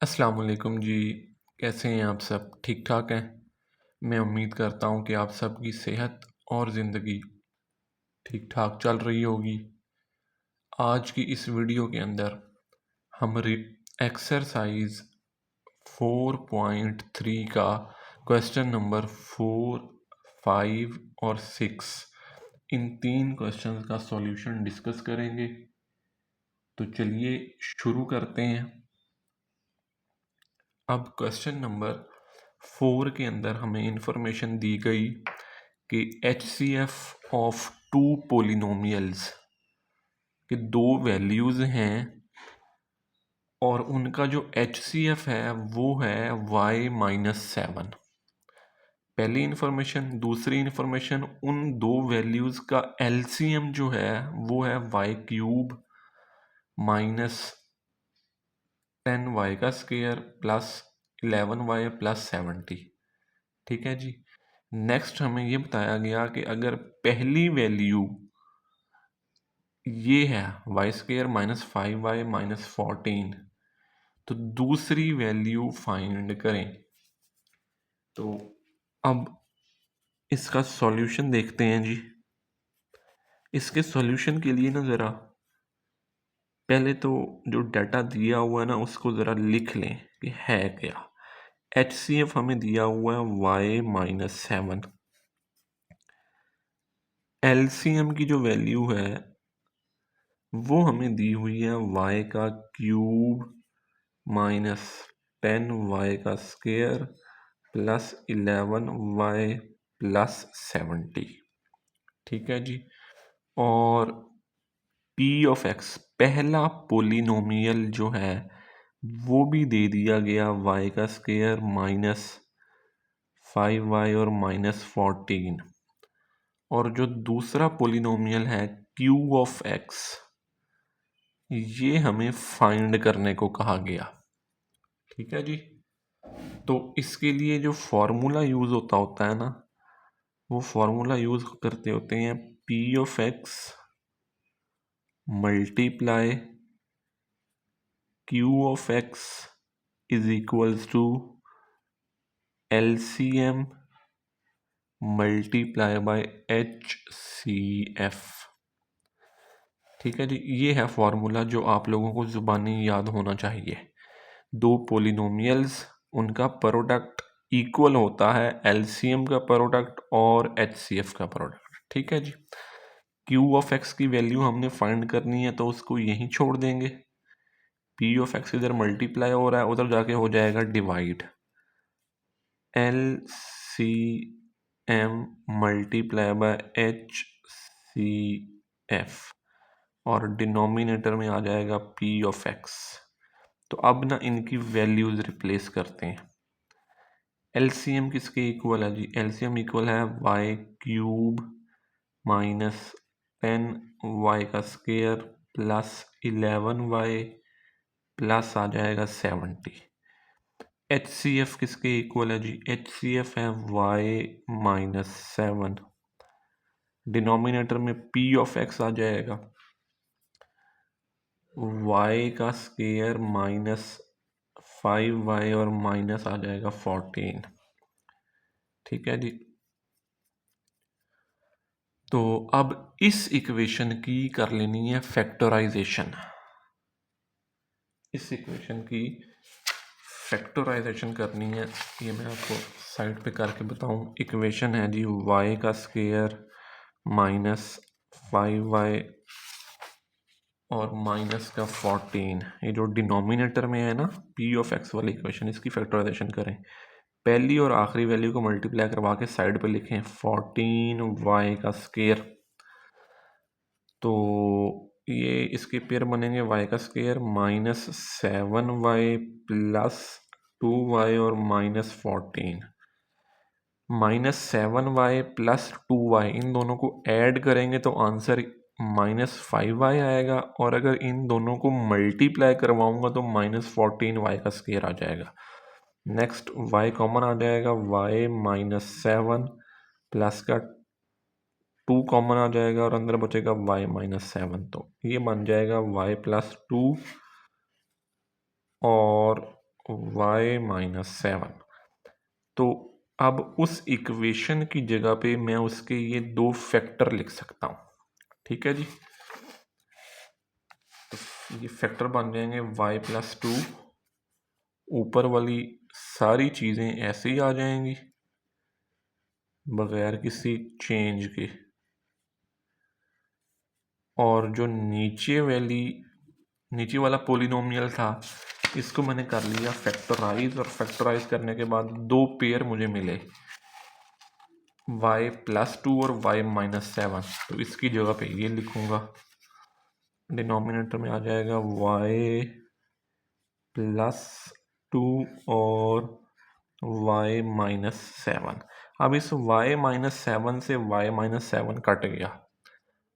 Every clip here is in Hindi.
अस्सलाम वालेकुम जी। कैसे हैं आप सब? ठीक ठाक हैं? मैं उम्मीद करता हूँ कि आप सबकी सेहत और ज़िंदगी ठीक ठाक चल रही होगी। आज की इस वीडियो के अंदर हम एक्सरसाइज 4.3 का क्वेश्चन नंबर 4, 5 और 6 इन 3 क्वेश्चंस का सॉल्यूशन डिस्कस करेंगे। तो चलिए शुरू करते हैं। अब क्वेश्चन नंबर 4 के अंदर हमें इंफॉर्मेशन दी गई कि HCF ऑफ टू पोलिनोमियल्स के दो वैल्यूज़ हैं और उनका जो HCF है वो है y-7। पहली इन्फॉर्मेशन। दूसरी इन्फॉर्मेशन, उन दो वैल्यूज़ का LCM जो है वो है y³ माइनस 10y का स्क्वायर प्लस 11y प्लस 70। ठीक है जी। नेक्स्ट हमें ये बताया गया कि अगर पहली वैल्यू ये है y² माइनस 5y माइनस 14 तो दूसरी वैल्यू फाइंड करें। तो अब इसका सॉल्यूशन देखते हैं जी। इसके सॉल्यूशन के लिए ना ज़रा पहले तो जो डाटा दिया हुआ है ना उसको ज़रा लिख लें कि है क्या। HCF हमें दिया हुआ है y-7। LCM की जो वैल्यू है वो हमें दी हुई है y³ माइनस 10y का स्क्वायर प्लस 11y प्लस 70। ठीक है जी। और p ऑफ x पहला पोलिनोमियल जो है वो भी दे दिया गया y का स्क्वायर माइनस 5y और माइनस 14। और जो दूसरा पोलिनोमियल है q ऑफ x ये हमें फाइंड करने को कहा गया। ठीक है जी। तो इसके लिए जो फॉर्मूला यूज़ होता है ना वो फॉर्मूला यूज़ करते होते हैं p of x multiply q of x is equals to LCM multiply by HCF। ठीक है जी। ये है फॉर्मूला जो आप लोगों को ज़ुबानी याद होना चाहिए। दो पोलिनोमियल्स उनका प्रोडक्ट इक्वल होता है LCM का प्रोडक्ट और HCF का प्रोडक्ट। ठीक है जी। Q ऑफ x की वैल्यू हमने फाइंड करनी है तो उसको यहीं छोड़ देंगे। P ऑफ x इधर मल्टीप्लाई हो रहा है उधर जाके हो जाएगा divide. LCM multiply by HCF और डिनोमिनेटर में आ जाएगा P ऑफ x। तो अब ना इनकी वैल्यूज रिप्लेस करते हैं। LCM किसके इक्वल है जी? LCM इक्वल है y³ माइनस 10y का स्क्वायर प्लस 11y प्लस आ जाएगा 70। HCF किसके इक्वल है जी? HCF है y-7। डिनोमिनेटर में P ऑफ x आ जाएगा y का स्क्वायर माइनस 5y और माइनस आ जाएगा 14। ठीक है जी। तो अब इस इक्वेशन की कर लेनी है फैक्टराइजेशन। इस इक्वेशन की फैक्टराइजेशन करनी है। ये मैं आपको साइड पे करके बताऊं। इक्वेशन है जी y का स्क्वायर माइनस 5y और माइनस का 14। ये जो डिनोमिनेटर में है ना p ऑफ x वाली इक्वेशन, इसकी फैक्टराइजेशन करें। पहली और आखिरी वैल्यू को मल्टीप्लाई करवा के साइड पे लिखें 14y का स्क्वायर। तो ये इसके पेयर बनेंगे y का square minus 7y plus 2y और minus 14। Minus 7y plus 2y इन दोनों को ऐड करेंगे तो आंसर माइनस 5y आएगा और अगर इन दोनों को मल्टीप्लाई करवाऊंगा तो माइनस 14y का स्क्वायर आ जाएगा। नेक्स्ट y कॉमन आ जाएगा, y माइनस 7 प्लस का 2 कॉमन आ जाएगा और अंदर बचेगा y-7। तो ये बन जाएगा y प्लस 2 और y माइनस 7। तो अब उस इक्वेशन की जगह पे मैं उसके ये दो फैक्टर लिख सकता हूँ। ठीक है जी, तो ये फैक्टर बन जाएंगे y प्लस 2, ऊपर वाली सारी चीज़ें ऐसे ही आ जाएंगी बगैर किसी चेंज के, और जो नीचे वाला पोलिनोमियल था इसको मैंने कर लिया फैक्टराइज, और फैक्टराइज करने के बाद दो पेयर मुझे मिले y प्लस 2 और y माइनस 7। तो इसकी जगह पे ये लिखूंगा, डिनोमिनेटर में आ जाएगा y प्लस 2 और y माइनस 7। अब इस y माइनस 7 से y माइनस 7 कट गया,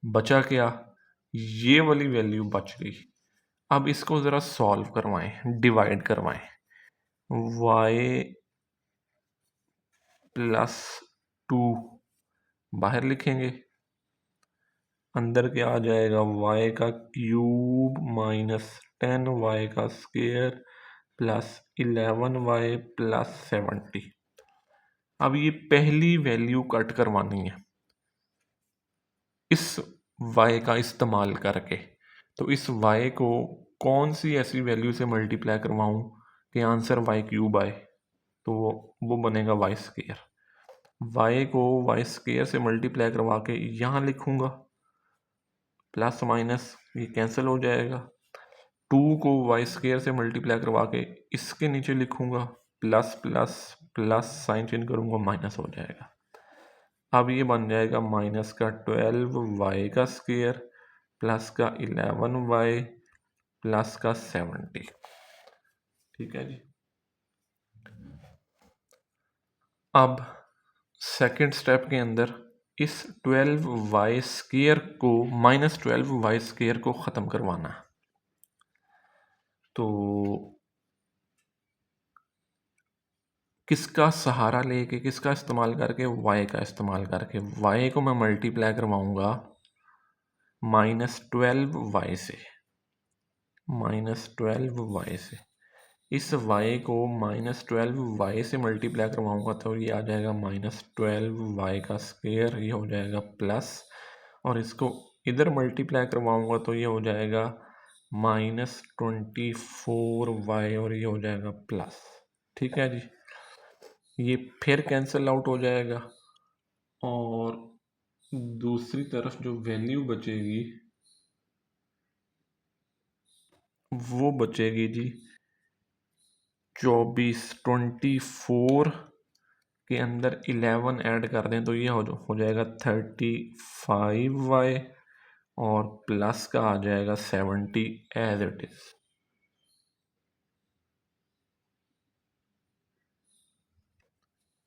बचा क्या, ये वाली वैल्यू बच गई। अब इसको ज़रा सॉल्व करवाएं, डिवाइड करवाएं। y प्लस 2 बाहर लिखेंगे, अंदर क्या आ जाएगा, y का क्यूब माइनस 10y का स्क्वायर प्लस 11y प्लस 70। अब ये पहली वैल्यू कट करवानी है इस y का इस्तेमाल करके। तो इस y को कौन सी ऐसी वैल्यू से मल्टीप्लाई करवाऊं कि आंसर y क्यूब आए, तो वो बनेगा y स्क्वायर। y को y स्क्वायर से मल्टीप्लाई करवा के यहाँ लिखूंगा, प्लस माइनस ये कैंसिल हो जाएगा। 2 को y स्क्वायर से मल्टीप्लाई करवा के इसके नीचे लिखूंगा, plus plus plus sign change करूंगा, माइनस हो जाएगा। अब ये बन जाएगा माइनस का 12y का स्क्वायर प्लस का 11y प्लस का 70। ठीक है जी। अब सेकंड स्टेप के अंदर इस 12y स्क्वायर को माइनस 12y स्क्वायर को ख़त्म करवाना है। तो किसका सहारा लेके, किसका इस्तेमाल करके, y का इस्तेमाल करके y को मैं मल्टीप्लाई करवाऊंगा माइनस 12y से, माइनस 12y से। इस y को माइनस 12y से मल्टीप्लाई करवाऊंगा तो ये आ जाएगा माइनस 12y का स्क्वायर, ये हो जाएगा प्लस, और इसको इधर मल्टीप्लाई करवाऊंगा तो ये हो जाएगा माइनस 24y, और ये हो जाएगा प्लस। ठीक है जी, ये फिर कैंसिल आउट हो जाएगा, और दूसरी तरफ जो वैल्यू बचेगी वो बचेगी जी 24 के अंदर 11 ऐड कर दें तो ये हो जाएगा 35y, और प्लस का आ जाएगा 70 एज इट इज।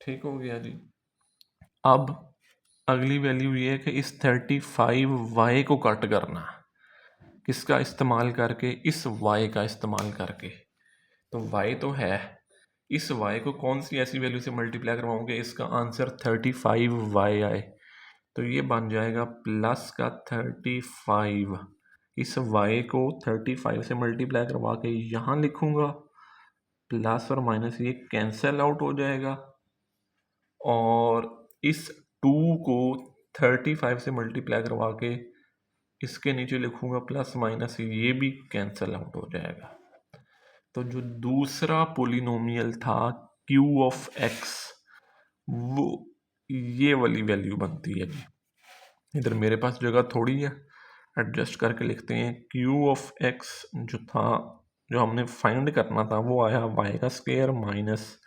ठीक हो गया जी। अब अगली वैल्यू ये है कि इस 35y को कट करना, किसका इस्तेमाल करके, इस y का इस्तेमाल करके। तो y तो है, इस y को कौन सी ऐसी वैल्यू से मल्टीप्लाई करवाओगे इसका आंसर 35y आए, तो ये बन जाएगा प्लस का 35। इस y को 35 से मल्टीप्लाई करवा के यहाँ लिखूंगा, प्लस और माइनस ये कैंसल आउट हो जाएगा, और इस 2 को 35 से मल्टीप्लाई करवा के इसके नीचे लिखूंगा, प्लस माइनस ये भी कैंसल आउट हो जाएगा। तो जो दूसरा पोलिनोमियल था q ऑफ x, वो ये वाली वैल्यू बनती है जी। इधर मेरे पास जगह थोड़ी है, एडजस्ट करके लिखते हैं। q ऑफ x जो था, जो हमने फाइंड करना था, वो आया y का स्क्वायर माइनस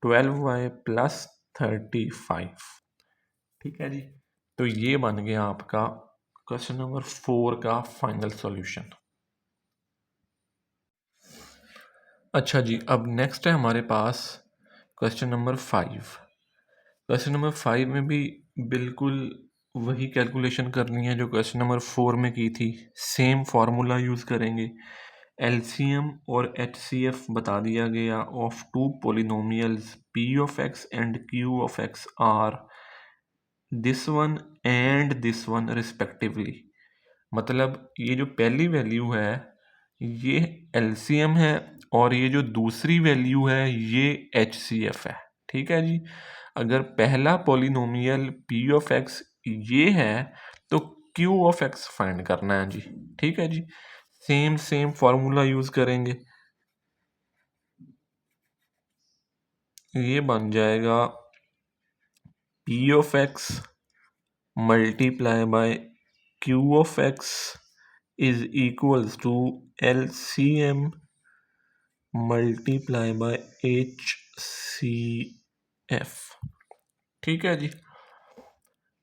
12y प्लस 35। ठीक है जी, तो ये बन गया आपका क्वेश्चन नंबर 4 का फाइनल सॉल्यूशन। अच्छा जी, अब नेक्स्ट है हमारे पास क्वेश्चन नंबर 5। क्वेश्चन नंबर 5 में भी बिल्कुल वही कैलकुलेशन करनी है जो क्वेश्चन नंबर 4 में की थी, सेम फार्मूला यूज़ करेंगे। एलसीएम और एचसीएफ बता दिया गया of two polynomials p of x and q of x are this one and this one respectively. मतलब ये जो पहली वैल्यू है ये एलसीएम है और ये जो दूसरी वैल्यू है ये एचसीएफ है। ठीक है जी। अगर पहला पॉलिनोमियल पी ऑफ एक्स ये है तो क्यू ऑफ एक्स फाइंड करना है जी। ठीक है जी। सेम फॉर्मूला यूज करेंगे। ये बन जाएगा P of X multiply by Q of X is equals to LCM multiply by H C F. ठीक है जी।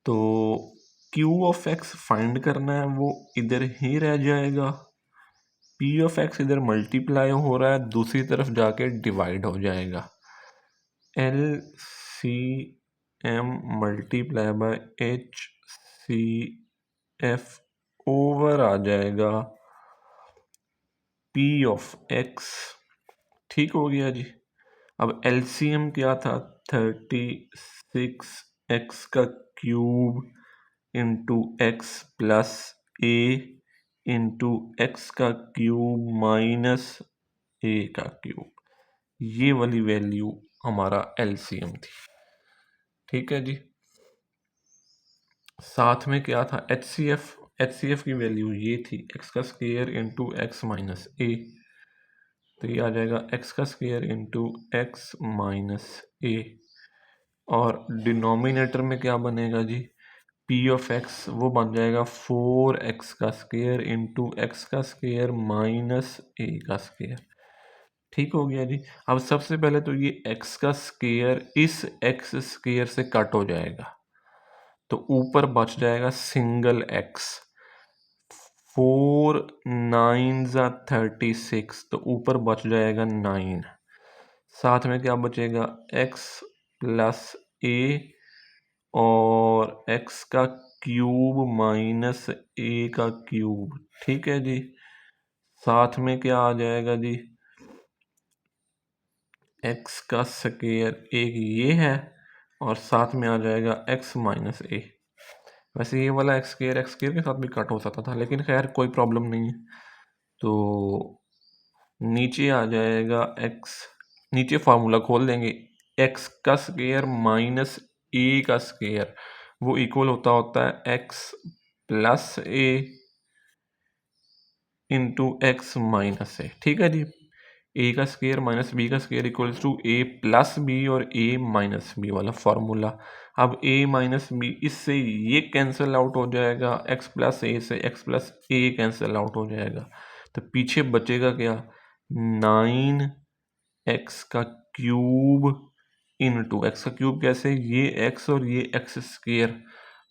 तो क्यू ऑफ एक्स फाइंड करना है, वो इधर ही रह जाएगा। पी ऑफ एक्स इधर मल्टीप्लाई हो रहा है, दूसरी तरफ जाके डिवाइड हो जाएगा। L C M multiply by H C F over आ जाएगा पी ऑफ एक्स। ठीक हो गया जी। अब एलसीएम क्या था, 36x का cube into x plus A into x का क्यूब माइनस ए का क्यूब। ये वाली वैल्यू हमारा एलसीएम थी। ठीक है जी। साथ में क्या था, एचसीएफ की वैल्यू ये थी एक्स का स्क्वायर इंटू एक्स माइनस ए। तो ये आ जाएगा एक्स का स्क्वायर इंटू एक्स माइनस ए। और डिनोमिनेटर में क्या बनेगा जी, पी ऑफ एक्स वो बन जाएगा 4x का स्क्वायर इंटू एक्स का स्क्वायर माइनस ए का स्क्वायर। ठीक हो गया जी। अब सबसे पहले तो ये x का स्क्वायर इस x स्क्वायर से कट हो जाएगा, तो ऊपर बच जाएगा सिंगल x। 4 9 36, तो ऊपर बच जाएगा 9। साथ में क्या बचेगा, x प्लस ए और x का क्यूब माइनस ए का क्यूब। ठीक है जी। साथ में क्या आ जाएगा जी, x का स्क्वायर एक ये है और साथ में आ जाएगा x माइनस ए। वैसे ये वाला एक्स स्क्वायर के साथ भी कट हो सकता था, लेकिन खैर कोई प्रॉब्लम नहीं है। तो नीचे आ जाएगा x, नीचे फार्मूला खोल देंगे, x का स्क्वायर माइनस ए का स्क्वायर वो इक्वल होता है x plus A into X minus A. ठीक है जी। ए का स्क्वायर माइनस बी का square equals to A plus B और ए माइनस बी वाला फॉर्मूला। अब ए माइनस बी, इससे ये कैंसिल आउट हो जाएगा, एक्स प्लस ए से एक्स प्लस ए कैंसिल आउट हो जाएगा। तो पीछे बचेगा क्या, 9x का क्यूब इंटू एक्स का क्यूब कैसे, ये एक्स और ये एक्स स्क्वायर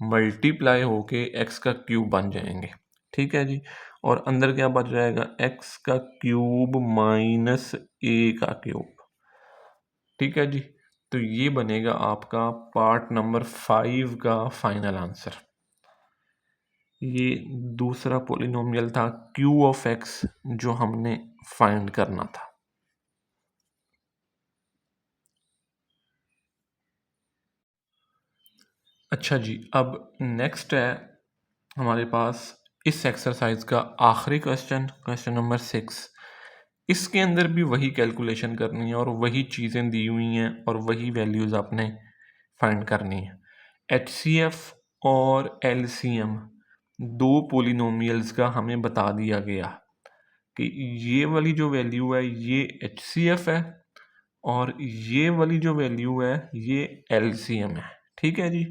मल्टीप्लाई होके एक्स का क्यूब बन जाएंगे। ठीक है जी। और अंदर क्या बच जाएगा, x का क्यूब माइनस ए का क्यूब। ठीक है जी। तो ये बनेगा आपका पार्ट नंबर 5 का फाइनल आंसर। ये दूसरा पॉलिनोमियल था q ऑफ x जो हमने फाइंड करना था। अच्छा जी, अब नेक्स्ट है हमारे पास इस एक्सरसाइज का आखिरी क्वेश्चन नंबर 6। इसके अंदर भी वही कैलकुलेशन करनी है और वही चीज़ें दी हुई हैं और वही वैल्यूज़ आपने फाइंड करनी है। एचसीएफ और एलसीएम दो पोलिनोमियल्स का हमें बता दिया गया कि ये वाली जो वैल्यू है ये एचसीएफ है और ये वाली जो वैल्यू है ये एलसीएम है। ठीक है जी।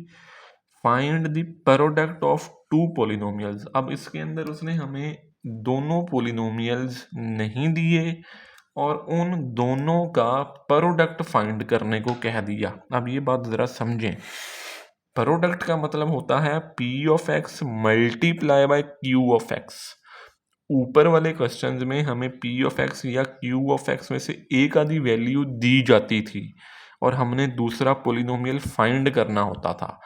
Find the product of two polynomials. अब इसके अंदर उसने हमें दोनों पोलिनोमियल्स नहीं दिए और उन दोनों का प्रोडक्ट फाइंड करने को कह दिया। अब ये बात ज़रा समझें, प्रोडक्ट का मतलब होता है P of X multiply by Q of x. ऊपर वाले क्वेश्चंस में हमें पी ऑफ एक्स या क्यू ऑफ एक्स में से एक आधी वैल्यू दी जाती थी और हमने दूसरा पोलिनोमियल फाइंड करना होता था।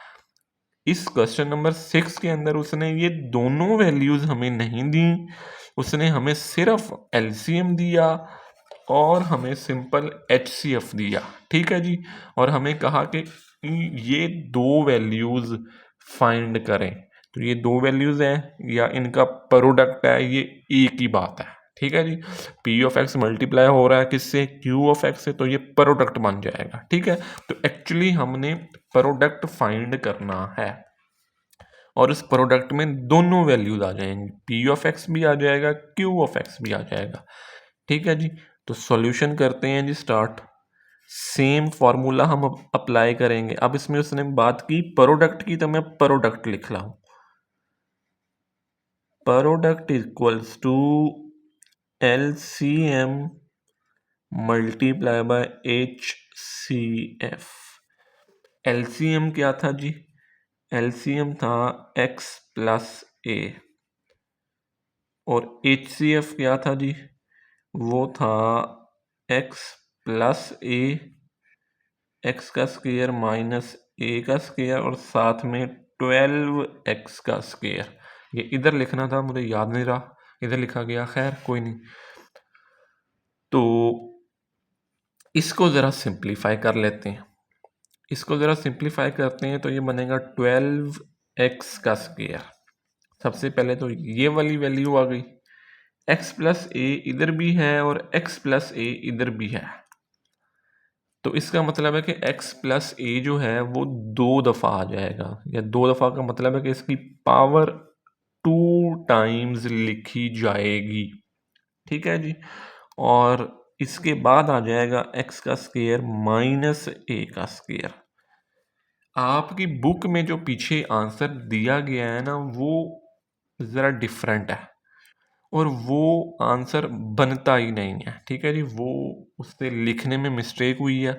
इस क्वेश्चन नंबर 6 के अंदर उसने ये दोनों वैल्यूज हमें नहीं दी, उसने हमें सिर्फ एलसीएम दिया और हमें सिंपल एचसीएफ दिया। ठीक है जी। और हमें कहा कि ये दो वैल्यूज फाइंड करें। तो ये दो वैल्यूज हैं या इनका प्रोडक्ट है, ये एक ही बात है। ठीक है जी। पी ऑफ एक्स मल्टीप्लाई हो रहा है किससे, क्यू ऑफ एक्स से, तो ये प्रोडक्ट बन जाएगा। ठीक है, तो एक्चुअली हमने प्रोडक्ट फाइंड करना है और इस प्रोडक्ट में दोनों वैल्यूज आ जाएंगी, पी ऑफ एक्स भी आ जाएगा, क्यू ऑफ एक्स भी आ जाएगा। ठीक है जी, तो सॉल्यूशन करते हैं जी स्टार्ट। सेम फॉर्मूला हम अप्लाई करेंगे। अब इसमें उसने बात की प्रोडक्ट की, तो मैं प्रोडक्ट लिख रहा हूं, product equals to LCM multiply by HCF। LCM क्या था जी, LCM था x प्लस a, और HCF क्या था जी, वो था x प्लस a, x का स्क्वायर माइनस a का स्क्वायर और साथ में 12x का स्क्वायर। ये इधर लिखना था, मुझे याद नहीं रहा, इधर लिखा गया, खैर कोई नहीं। तो इसको ज़रा सिंप्लीफाई कर लेते हैं, इसको ज़रा सिंप्लीफाई करते हैं तो ये बनेगा 12x का स्क्वायर। सबसे पहले तो ये वाली वैल्यू आ गई, x प्लस ए इधर भी है और x प्लस ए इधर भी है, तो इसका मतलब है कि x प्लस ए जो है वो 2 दफ़ा आ जाएगा, या 2 दफ़ा का मतलब है कि इसकी पावर 2 टाइम्स लिखी जाएगी। ठीक है जी, और इसके बाद आ जाएगा x का स्क्वायर माइनस ए का स्क्वायर। आपकी बुक में जो पीछे आंसर दिया गया है ना, वो ज़रा डिफरेंट है और वो आंसर बनता ही नहीं है। ठीक है जी, वो उससे लिखने में मिस्टेक हुई है,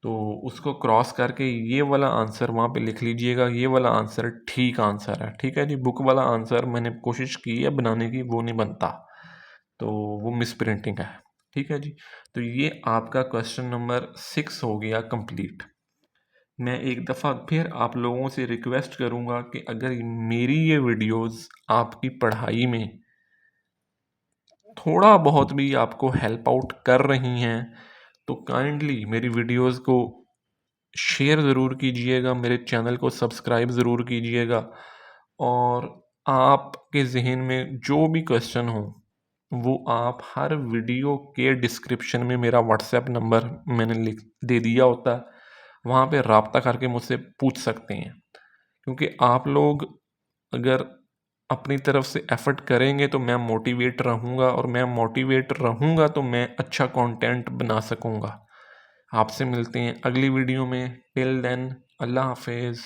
तो उसको क्रॉस करके ये वाला आंसर वहाँ पे लिख लीजिएगा, ये वाला आंसर ठीक आंसर है। ठीक है जी, बुक वाला आंसर मैंने कोशिश की है बनाने की, वो नहीं बनता, तो वो मिस प्रिंटिंग है। ठीक है जी, तो ये आपका क्वेश्चन नंबर 6 हो गया कंप्लीट। मैं एक दफ़ा फिर आप लोगों से रिक्वेस्ट करूँगा कि अगर मेरी ये वीडियोस आपकी पढ़ाई में थोड़ा बहुत भी आपको हेल्प आउट कर रही हैं, तो काइंडली मेरी वीडियोस को शेयर ज़रूर कीजिएगा, मेरे चैनल को सब्सक्राइब ज़रूर कीजिएगा, और आपके ज़हन में जो भी क्वेश्चन हो वो आप हर वीडियो के डिस्क्रिप्शन में मेरा व्हाट्सएप नंबर मैंने लिख दे दिया होता है, वहाँ पे रब्ता करके मुझसे पूछ सकते हैं। क्योंकि आप लोग अगर अपनी तरफ से एफ़र्ट करेंगे तो मैं मोटिवेट रहूँगा, और मैं मोटिवेट रहूँगा तो मैं अच्छा कंटेंट बना सकूँगा। आपसे मिलते हैं अगली वीडियो में, टिल देन अल्लाह हाफिज़।